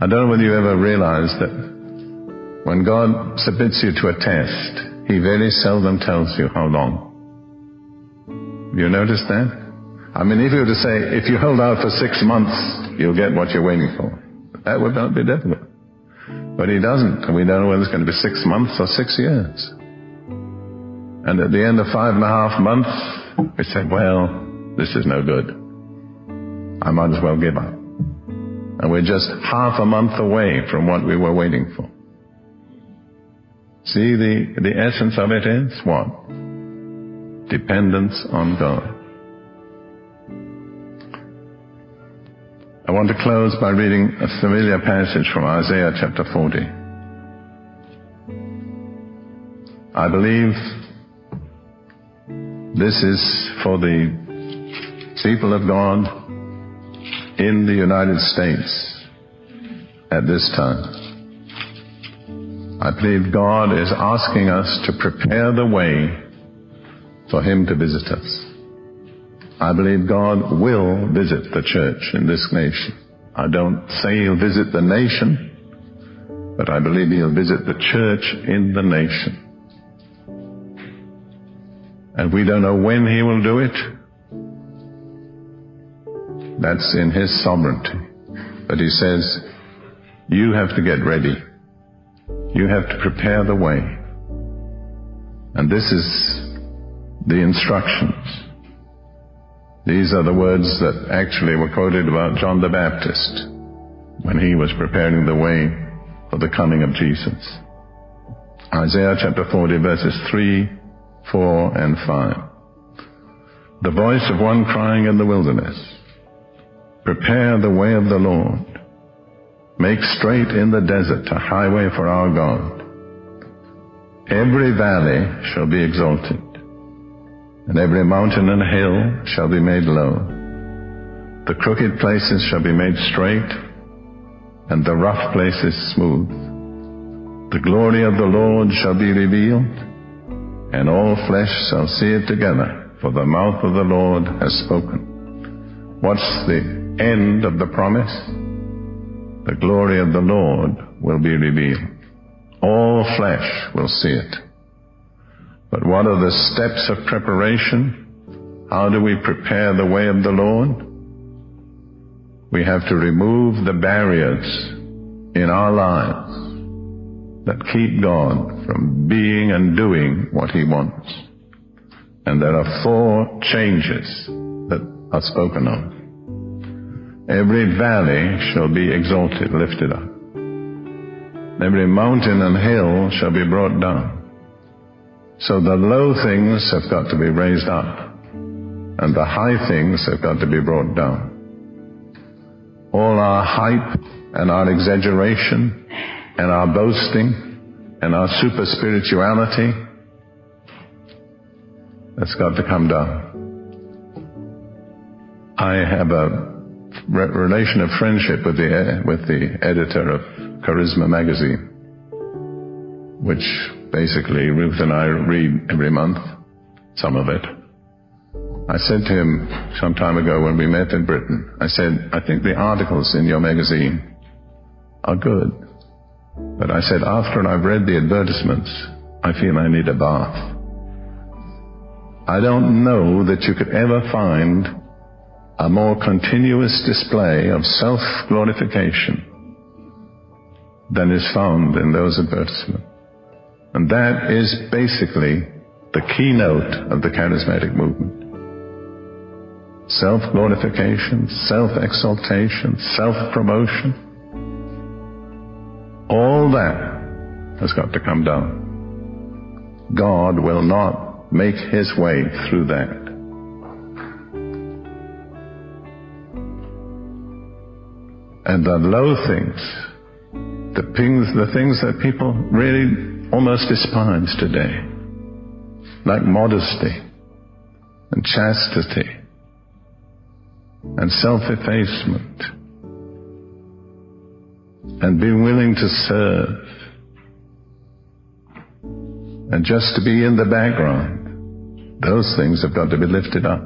I don't know whether you ever realized that when God submits you to a test, He very seldom tells you how long. Have you noticed that? I mean, if you were to say, if you hold out for 6 months, you'll get what you're waiting for. That would not be difficult. But He doesn't, and we don't know whether it's going to be 6 months or 6 years. And at the end of 5.5 months, we say, well, this is no good. I might as well give up. And we're just half a month away from what we were waiting for. See, the essence of it is what? Dependence on God. I want to close by reading a familiar passage from Isaiah chapter 40. I believe this is for the people of God in the United States at this time. I believe God is asking us to prepare the way for Him to visit us. I believe God will visit the church in this nation. I don't say He'll visit the nation, but I believe He'll visit the church in the nation. And we don't know when He will do it. That's in His sovereignty. But He says, you have to get ready. You have to prepare the way. And this is the instructions. These are the words that actually were quoted about John the Baptist when he was preparing the way for the coming of Jesus. Isaiah chapter 40, verses 3, 4, and 5. The voice of one crying in the wilderness, prepare the way of the Lord. Make straight in the desert a highway for our God. Every valley shall be exalted, and every mountain and hill shall be made low. The crooked places shall be made straight, and the rough places smooth. The glory of the Lord shall be revealed, and all flesh shall see it together, for the mouth of the Lord has spoken. What's the end of the promise? The glory of the Lord will be revealed. All flesh will see it. But what are the steps of preparation? How do we prepare the way of the Lord? We have to remove the barriers in our lives that keep God from being and doing what He wants. And there are 4 changes that are spoken of. Every valley shall be exalted, lifted up. Every mountain and hill shall be brought down. So the low things have got to be raised up, and the high things have got to be brought down. All our hype and our exaggeration and our boasting and our super spirituality, that's got to come down. I have a relation of friendship with the editor of Charisma magazine, which basically Ruth and I read every month, some of it. I said to him some time ago when we met in Britain, I said, I think the articles in your magazine are good. But I said, after I've read the advertisements, I feel I need a bath. I don't know that you could ever find a more continuous display of self-glorification than is found in those advertisements. And that is basically the keynote of the charismatic movement. Self-glorification, self-exaltation, self-promotion, all that has got to come down. God will not make His way through that. And the low things, the things that people really almost despise today, like modesty and chastity and self-effacement and being willing to serve and just to be in the background, those things have got to be lifted up.